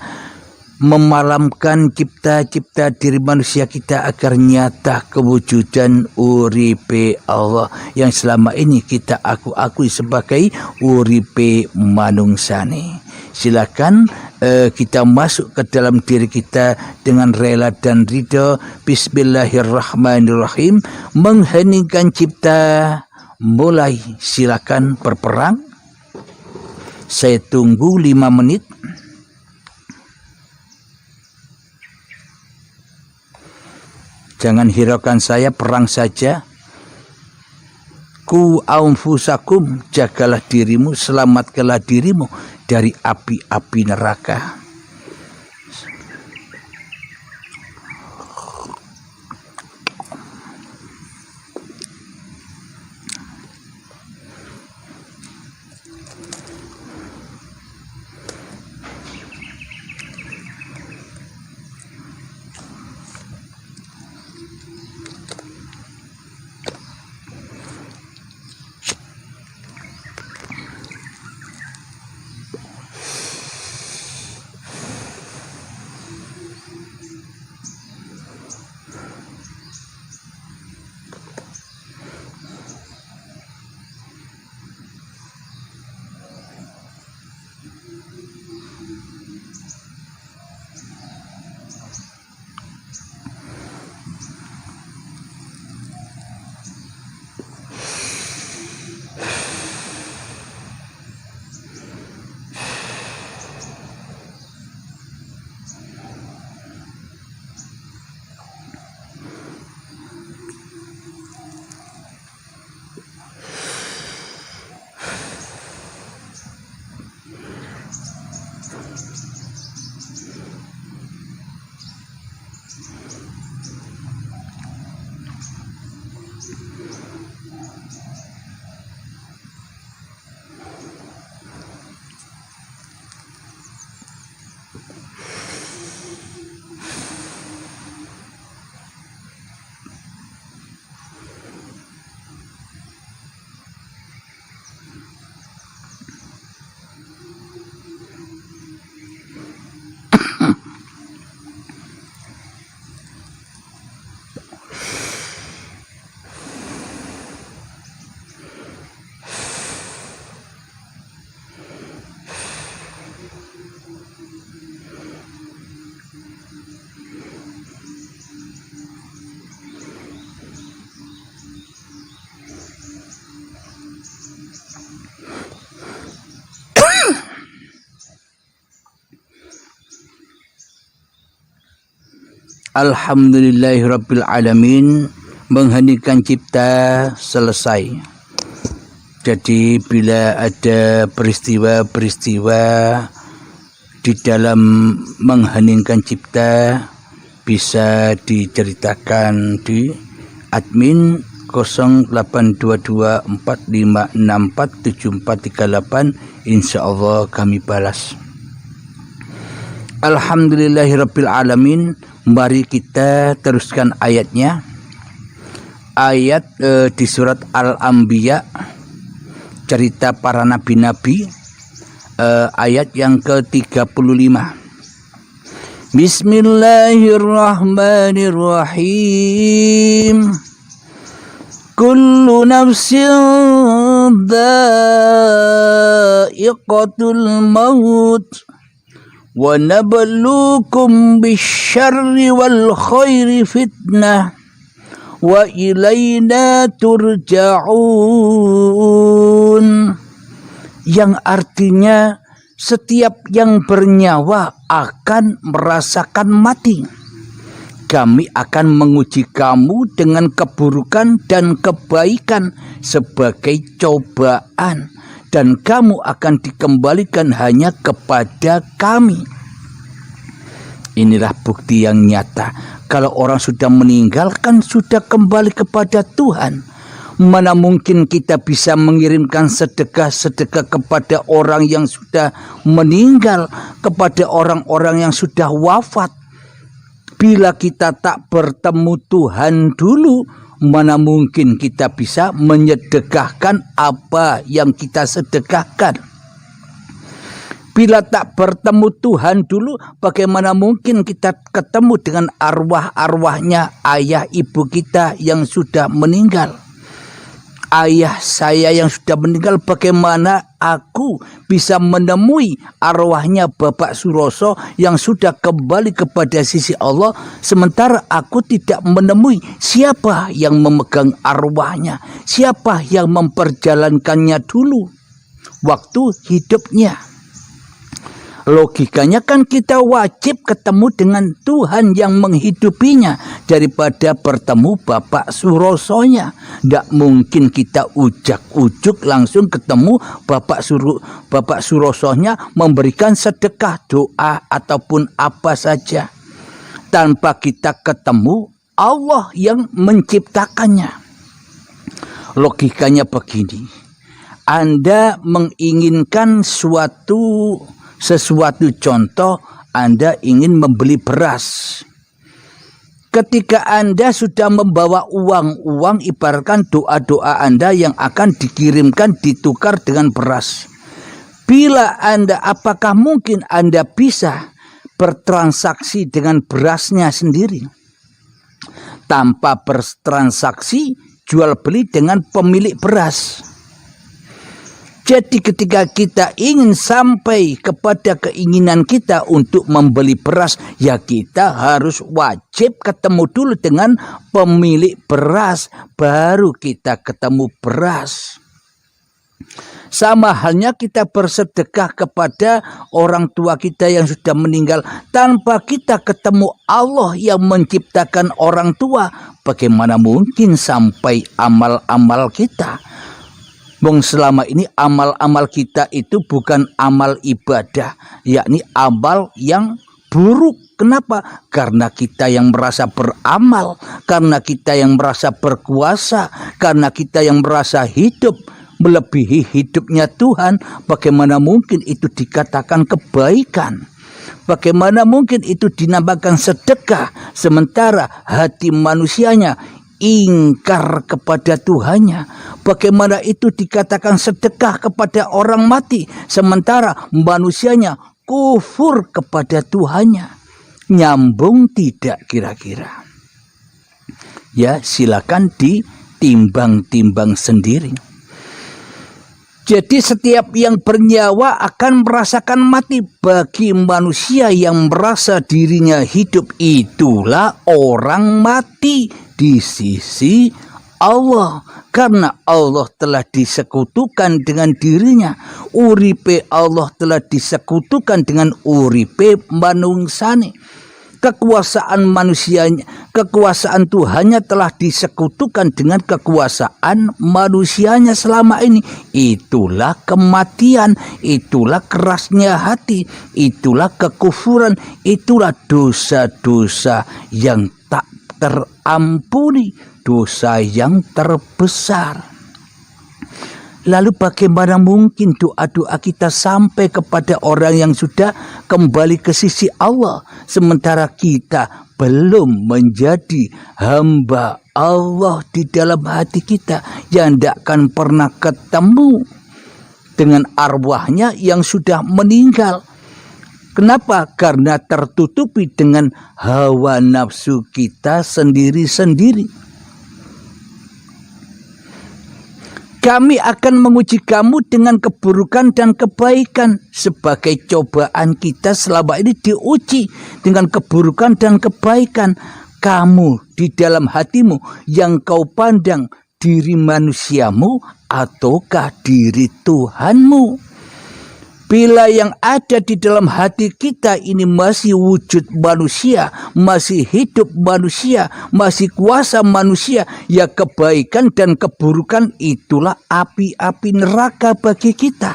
memalamkan cipta-cipta diri manusia kita agar nyata kewujudan uripe Allah yang selama ini kita akui sebagai uripe manungsane. Silakan kita masuk ke dalam diri kita dengan rela dan ridho. Bismillahirrahmanirrahim. Mengheningkan cipta. Mulai, silakan berperang. Saya tunggu 5 menit. Jangan hiraukan saya, perang saja. Ku anfusakum, jagalah dirimu, selamatkanlah dirimu dari api-api neraka. Alhamdulillahirabbil alamin, mengheningkan cipta selesai. Jadi bila ada peristiwa-peristiwa di dalam mengheningkan cipta, bisa diceritakan di admin 082245647438. insyaallah kami balas. Alhamdulillahirabbil alamin. Mari kita teruskan ayatnya. Ayat di surat Al-Anbiya, cerita para nabi-nabi, ayat yang ke-35. Bismillahirrahmanirrahim. Kullu nafsin dha'iqatul maut wa nabluukum bisyarri wal khairi fitnah wa ilaina turja'un. Yang artinya setiap yang bernyawa akan merasakan mati. Kami akan menguji kamu dengan keburukan dan kebaikan sebagai cobaan, dan kamu akan dikembalikan hanya kepada kami. Inilah bukti yang nyata. Kalau orang sudah meninggal kan sudah kembali kepada Tuhan. Mana mungkin kita bisa mengirimkan sedekah-sedekah kepada orang yang sudah meninggal, kepada orang-orang yang sudah wafat. Bila kita tak bertemu Tuhan dulu, mana mungkin kita bisa menyedekahkan apa yang kita sedekahkan. Bila tak bertemu Tuhan dulu, bagaimana mungkin kita ketemu dengan arwah-arwahnya ayah ibu kita yang sudah meninggal. Ayah saya yang sudah meninggal, bagaimana aku bisa menemui arwahnya Bapak Suroso yang sudah kembali kepada sisi Allah, sementara aku tidak menemui siapa yang memegang arwahnya, siapa yang memperjalankannya dulu waktu hidupnya. Logikanya kan kita wajib ketemu dengan Tuhan yang menghidupinya daripada bertemu Bapak Surosonya. Tidak mungkin kita ujak-ujuk langsung ketemu Bapak Surosonya memberikan sedekah, doa ataupun apa saja tanpa kita ketemu Allah yang menciptakannya. Logikanya begini. Anda menginginkan sesuatu contoh, Anda ingin membeli beras. Ketika Anda sudah membawa uang, ibaratkan doa-doa Anda yang akan dikirimkan ditukar dengan beras. Bila Anda, apakah mungkin Anda bisa bertransaksi dengan berasnya sendiri? Tanpa bertransaksi, jual beli dengan pemilik beras. Jadi ketika kita ingin sampai kepada keinginan kita untuk membeli beras, ya kita harus wajib ketemu dulu dengan pemilik beras, baru kita ketemu beras. Sama halnya kita bersedekah kepada orang tua kita yang sudah meninggal, tanpa kita ketemu Allah yang menciptakan orang tua, bagaimana mungkin sampai amal-amal kita? Bung, selama ini amal-amal kita itu bukan amal ibadah, yakni amal yang buruk. Kenapa? Karena kita yang merasa beramal, karena kita yang merasa berkuasa, karena kita yang merasa hidup melebihi hidupnya Tuhan. Bagaimana mungkin itu dikatakan kebaikan? Bagaimana mungkin itu dinamakan sedekah, sementara hati manusianya ingkar kepada Tuhannya? Bagaimana itu dikatakan sedekah kepada orang mati, sementara manusianya kufur kepada Tuhannya? Nyambung tidak kira-kira? Ya, silakan ditimbang-timbang sendiri. Jadi setiap yang bernyawa akan merasakan mati. Bagi manusia yang merasa dirinya hidup, itulah orang mati di sisi Allah, karena Allah telah disekutukan dengan dirinya. Uripe Allah telah disekutukan dengan uripe manungsane. kekuasaan manusianya, kekuasaan Tuhannya telah disekutukan dengan kekuasaan manusianya selama ini. Itulah kematian, itulah kerasnya hati, itulah kekufuran, itulah dosa-dosa yang tak terampuni, dosa yang terbesar. Lalu bagaimana mungkin doa-doa kita sampai kepada orang yang sudah kembali ke sisi Allah, sementara kita belum menjadi hamba Allah di dalam hati kita, yang tidak akan pernah ketemu dengan arwahnya yang sudah meninggal. Kenapa? Karena tertutupi dengan hawa nafsu kita sendiri-sendiri. Kami akan menguji kamu dengan keburukan dan kebaikan. Sebagai cobaan kita selama ini diuji dengan keburukan dan kebaikan. Kamu di dalam hatimu yang kau pandang diri manusiamu ataukah diri Tuhanmu? Bila yang ada di dalam hati kita ini masih wujud manusia, masih hidup manusia, masih kuasa manusia, ya kebaikan dan keburukan itulah api-api neraka bagi kita.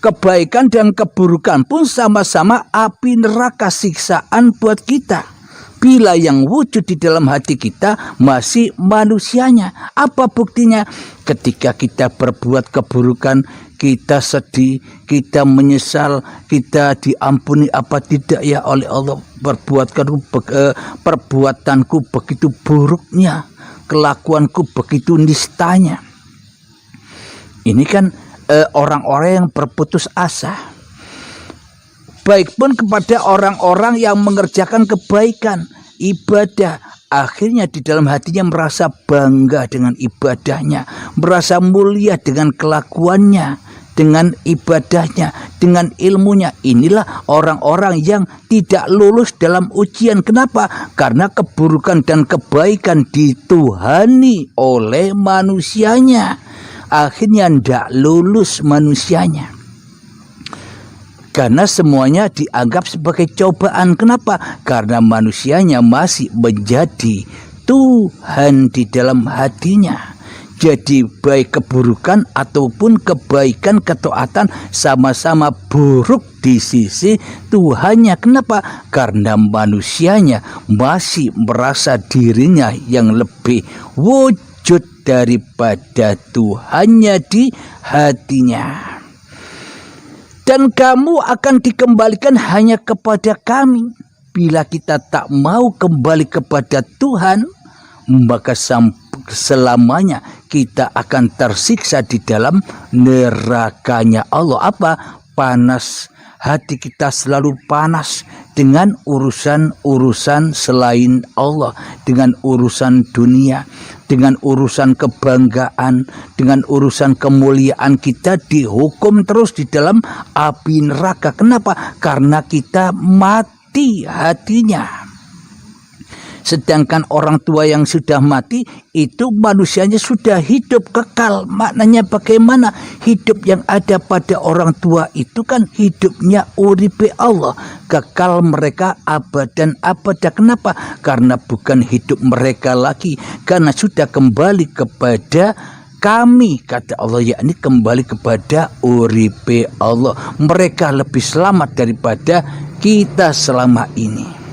Kebaikan dan keburukan pun sama-sama api neraka, siksaan buat kita. Bila yang wujud di dalam hati kita masih manusianya. Apa buktinya? Ketika kita berbuat keburukan, kita sedih, kita menyesal, kita diampuni apa tidak ya oleh Allah. Perbuatanku begitu buruknya, kelakuanku begitu nistanya. Ini kan orang-orang yang berputus asa. Baik pun kepada orang-orang yang mengerjakan kebaikan, ibadah, akhirnya di dalam hatinya merasa bangga dengan ibadahnya, merasa mulia dengan kelakuannya, dengan ibadahnya, dengan ilmunya. Inilah orang-orang yang tidak lulus dalam ujian. Kenapa? Karena keburukan dan kebaikan dituhani oleh manusianya. Akhirnya tidak lulus manusianya. Karena semuanya dianggap sebagai cobaan. Kenapa? Karena manusianya masih menjadi Tuhan di dalam hatinya. Jadi baik keburukan ataupun kebaikan, ketaatan sama-sama buruk di sisi Tuhannya. Kenapa? Karena manusianya masih merasa dirinya yang lebih wujud daripada Tuhannya di hatinya. Dan kamu akan dikembalikan hanya kepada kami. Bila kita tak mau kembali kepada Tuhan, maka selamanya kita akan tersiksa di dalam nerakanya Allah. Apa? Panas. Hati kita selalu panas dengan urusan-urusan selain Allah, dengan urusan dunia, dengan urusan kebanggaan, dengan urusan kemuliaan. Kita dihukum terus di dalam api neraka. Kenapa? Karena kita mati hatinya. Sedangkan orang tua yang sudah mati itu manusianya sudah hidup kekal. Maknanya bagaimana? Hidup yang ada pada orang tua itu kan hidupnya uripe Allah. Kekal mereka abadan abada. Kenapa? Karena bukan hidup mereka lagi. Karena sudah kembali kepada kami, kata Allah, yakni kembali kepada uripe Allah. Mereka lebih selamat daripada kita selama ini.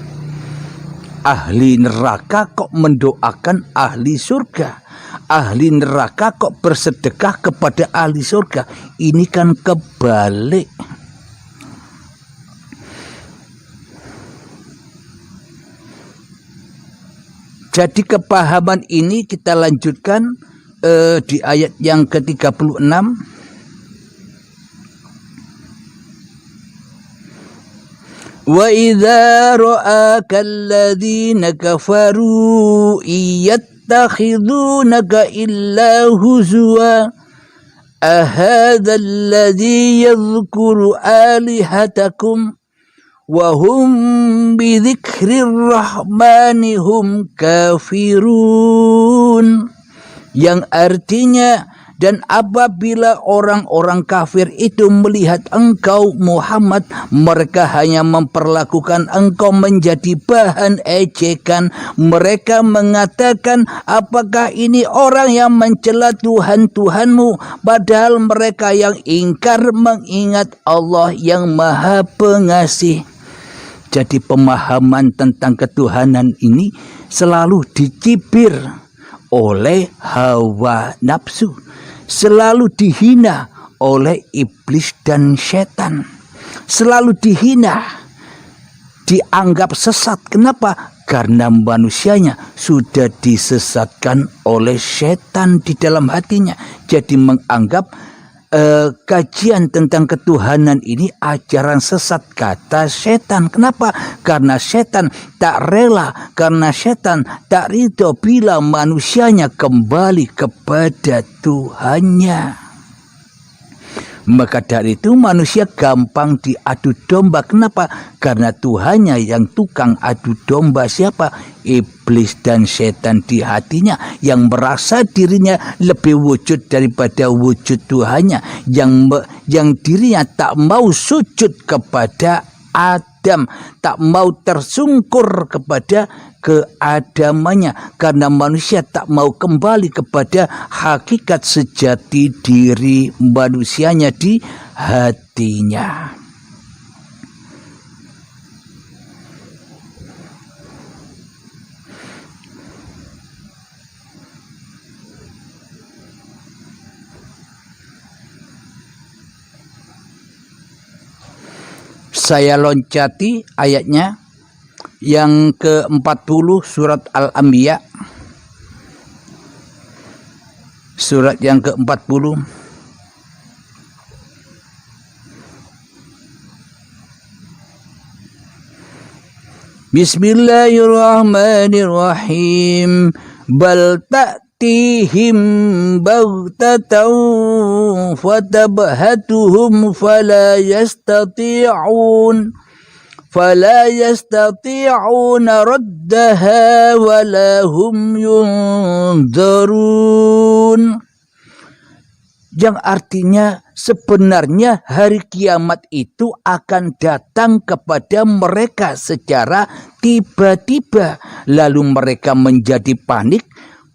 Ahli neraka kok mendoakan ahli surga. Ahli neraka kok bersedekah kepada ahli surga. Ini kan kebalik. Jadi kepahaman ini kita lanjutkan di ayat yang ke-36. وَإِذَا رَآكَ الَّذِينَ كَفَرُوا يَتَّخِذُونَكَ إِلَّا هُزُوًا أَهَذَا الَّذِي يَذْكُرُ آلِهَتَكُمْ وَهُمْ بِذِكْرِ الرَّحْمَنِ هُمْ كَافِرُونَ. Yang artinya Dan apabila orang-orang kafir itu melihat engkau Muhammad, mereka hanya memperlakukan engkau menjadi bahan ejekan. Mereka mengatakan, apakah ini orang yang mencela Tuhan-Tuhanmu, padahal mereka yang ingkar mengingat Allah yang Maha Pengasih. Jadi pemahaman tentang ketuhanan ini selalu dicibir oleh hawa nafsu, selalu dihina oleh iblis dan setan, selalu dihina, dianggap sesat. Kenapa? Karena manusianya sudah disesatkan oleh setan di dalam hatinya. Jadi menganggap kajian tentang ketuhanan ini ajaran sesat, kata setan. Kenapa? Karena setan tak rela, karena setan tak ridho bila manusianya kembali kepada Tuhannya. Maka dari itu manusia gampang diadu domba. Kenapa? Karena Tuhannya yang tukang adu domba. Siapa? Iblis dan setan di hatinya, yang merasa dirinya lebih wujud daripada wujud Tuhannya, yang dirinya tak mau sujud kepada Adam, tak mau tersungkur kepada keadamannya, karena manusia tak mau kembali kepada hakikat sejati diri manusianya di hatinya. Saya loncati ayatnya yang ke-40 surat Al-Anbiya. Surat yang ke-40. Bismillahirrahmanirrahim. Bal ta'tihim baghtatan fatabhatuhum fala yastati'un raddaha wala hum yunzarun. Yang artinya sebenarnya hari kiamat itu akan datang kepada mereka secara tiba-tiba, lalu mereka menjadi panik,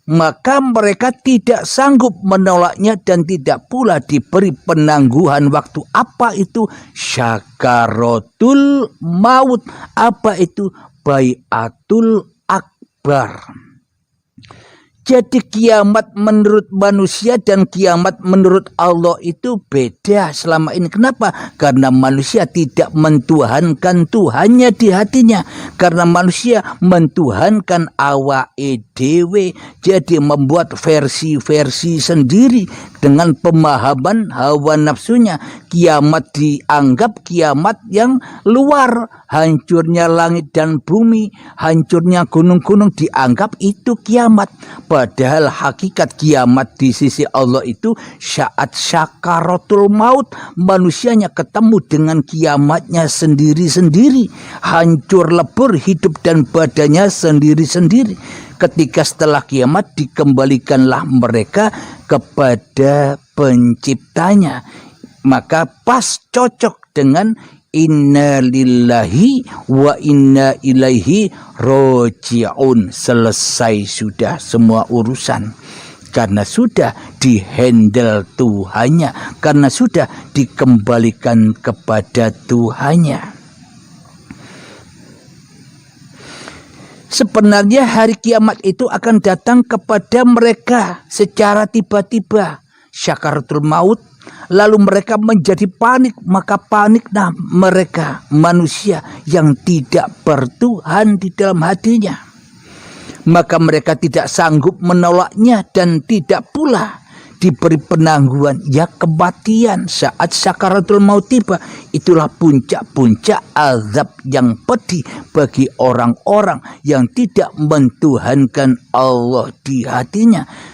maka mereka tidak sanggup menolaknya dan tidak pula diberi penangguhan waktu. Apa itu? Syakaratul maut. Apa itu? Baiatul akbar. Jadi kiamat menurut manusia dan kiamat menurut Allah itu beda selama ini. Kenapa? Karena manusia tidak mentuhankan Tuhannya di hatinya. Karena manusia mentuhankan awake dhewe. Jadi membuat versi-versi sendiri dengan pemahaman hawa nafsunya. Kiamat dianggap kiamat yang luar. Hancurnya langit dan bumi, hancurnya gunung-gunung dianggap itu kiamat. Padahal hakikat kiamat di sisi Allah itu saat syakaratul maut, manusianya ketemu dengan kiamatnya sendiri-sendiri, hancur lebur hidup dan badannya sendiri-sendiri. Ketika setelah kiamat dikembalikanlah mereka kepada penciptanya, maka pas cocok dengan inna lillahi wa inna ilaihi roji'un. Selesai sudah semua urusan, karena sudah dihandle Tuhannya, karena sudah dikembalikan kepada Tuhannya. Sebenarnya hari kiamat itu akan datang kepada mereka secara tiba-tiba, syakaratul maut. Lalu mereka menjadi panik, maka paniklah mereka manusia yang tidak bertuhan di dalam hatinya. Maka mereka tidak sanggup menolaknya dan tidak pula diberi penangguhan, ya kematian saat sakaratul maut tiba. Itulah puncak-puncak azab yang pedih bagi orang-orang yang tidak mentuhankan Allah di hatinya.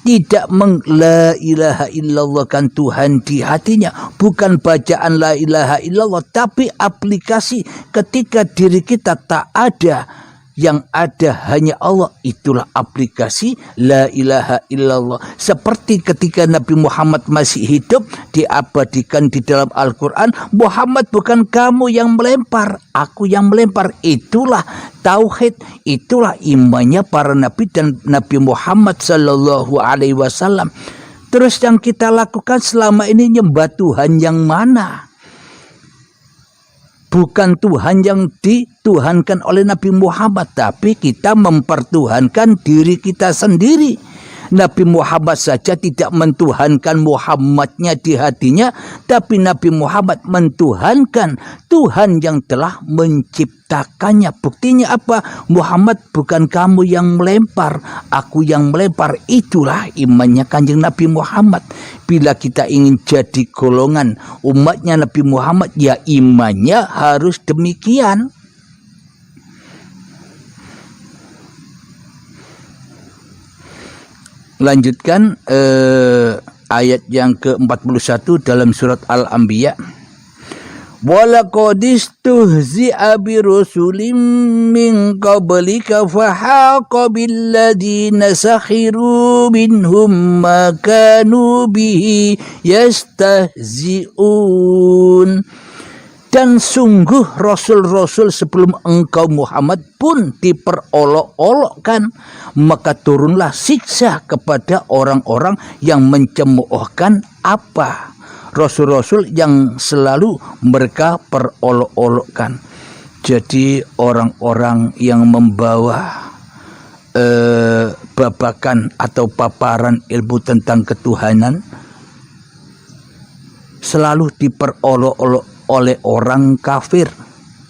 Tidak la ilaha illallah kan Tuhan di hatinya. Bukan bacaan la ilaha illallah, tapi aplikasi ketika diri kita tak ada yang ada hanya Allah. Itulah aplikasi la ilaha illallah. Seperti ketika Nabi Muhammad masih hidup, diabadikan di dalam Al-Quran, Muhammad bukan kamu yang melempar, aku yang melempar. Itulah tauhid, itulah imannya para nabi dan Nabi Muhammad sallallahu alaihi wasallam. Terus yang kita lakukan selama ini nyembah Tuhan yang mana? Bukan Tuhan yang dituhankan oleh Nabi Muhammad, tapi kita mempertuhankan diri kita sendiri. Nabi Muhammad saja tidak mentuhankan Muhammadnya di hatinya, tapi Nabi Muhammad mentuhankan Tuhan yang telah menciptakannya. Buktinya apa? Muhammad bukan kamu yang melempar, aku yang melempar. Itulah imannya Kanjeng Nabi Muhammad. Bila kita ingin jadi golongan umatnya Nabi Muhammad, ya imannya harus demikian. Lanjutkan ayat yang ke-41 dalam surat Al-Anbiya. وَلَقَدِ اسْتُهْزِئَ بِرُسُلٍ مِّن قَبْلِكَ فَحَاقَ بِالَّذِينَ سَخِرُوا مِنْهُمْ مَا كَانُوا بِهِ يَسْتَهْزِئُونَ. Dan sungguh Rasul-Rasul sebelum engkau Muhammad pun diperolok-olokkan, maka turunlah siksa kepada orang-orang yang mencemoohkan apa? Rasul-Rasul yang selalu mereka perolok-olokkan. Jadi orang-orang yang membawa babakan atau paparan ilmu tentang ketuhanan selalu diperolok-olok oleh orang kafir.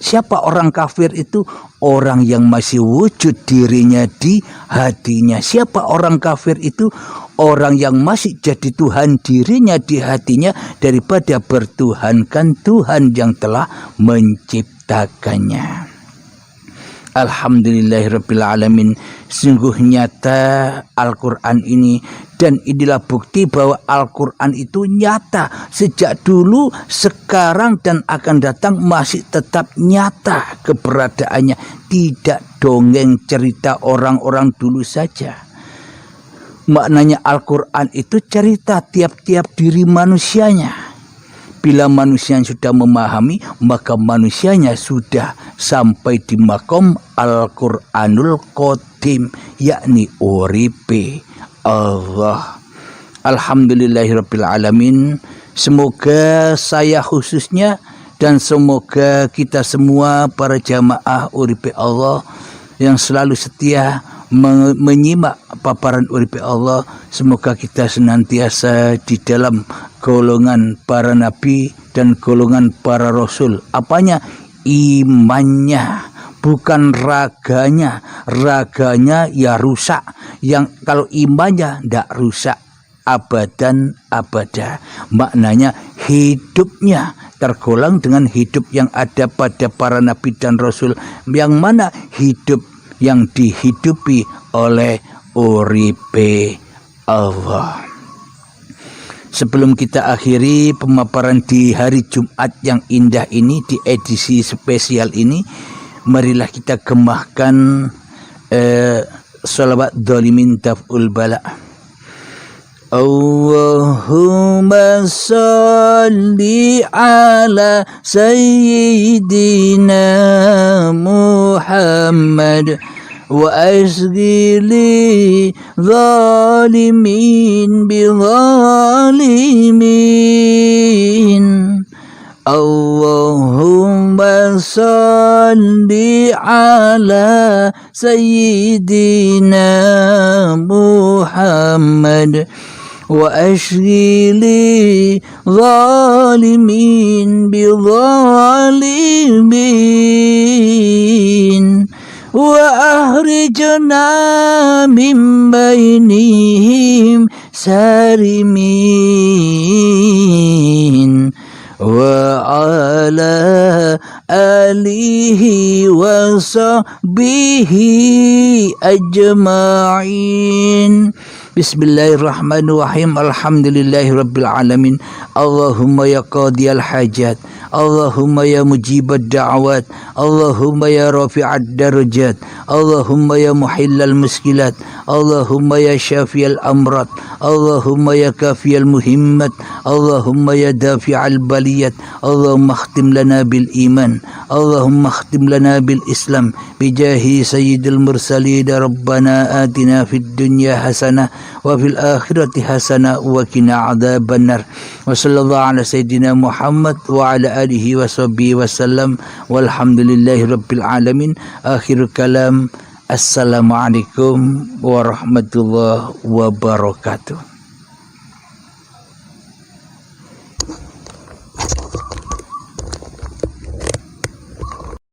Siapa orang kafir itu? Orang yang masih wujud dirinya di hatinya. Siapa orang kafir itu? Orang yang masih jadi Tuhan dirinya di hatinya daripada bertuhankan Tuhan yang telah menciptakannya. Alhamdulillahirrabbilalamin. Sungguh nyata Al-Quran ini, dan inilah bukti bahwa Al-Quran itu nyata sejak dulu, sekarang dan akan datang masih tetap nyata keberadaannya. Tidak dongeng cerita orang-orang dulu saja. Maknanya Al-Quran itu cerita tiap-tiap diri manusianya. Bila manusia sudah memahami, maka manusianya sudah sampai di makom Al-Quranul Qadim, yakni uripe Allah. Alhamdulillahirrabbilalamin. Semoga saya khususnya dan semoga kita semua para jamaah uripe Allah yang selalu setia menyimak paparan uripe Allah, semoga kita senantiasa di dalam golongan para nabi dan golongan para rasul. Apanya? Imannya, bukan raganya. Raganya ya rusak. Yang kalau imannya tidak rusak abadan abada. Maknanya hidupnya tergolong dengan hidup yang ada pada para nabi dan rasul, yang mana hidup yang dihidupi oleh uripe Allah. Sebelum kita akhiri pemaparan di hari Jumat yang indah ini, di edisi spesial ini, marilah kita gemahkan salawat dhalimin daf'ul bala. Allahumma salli ala sayyidina Muhammad wa asghili zalimin bi zalimin. Allahumma salli ala sayyidina Muhammad wa ashghili zalimin bi zalimin wa ahrijna min bainihim sarimin wa ala alihi wa sahbihi ajma'in. Bismillahirrahmanirrahim. Alhamdulillahirabbil alamin. Allahumma ya qadiyal hajat, Allahumma ya mujibad da'awat, Allahumma ya rafi'ad darajat, Allahumma ya muhillal muskilat, Allahumma ya syafiyal amrat, Allahumma ya kafiyal muhimmat, Allahumma ya dafi'al baliyat. Allahumma khtim lana bil iman, Allahumma khtim lana bil islam, bijahi sayyidil mursalin. Rabbana atina fid dunya hasanah wa fil akhirati hasanah wa qina adzaban nar. Wa sallallahu ala sayyidina Muhammad wa ala alihi wa sahbihi wasallam, walhamdulillahi rabbil alamin. Akhir kalam, assalamualaikum warahmatullahi wabarakatuh.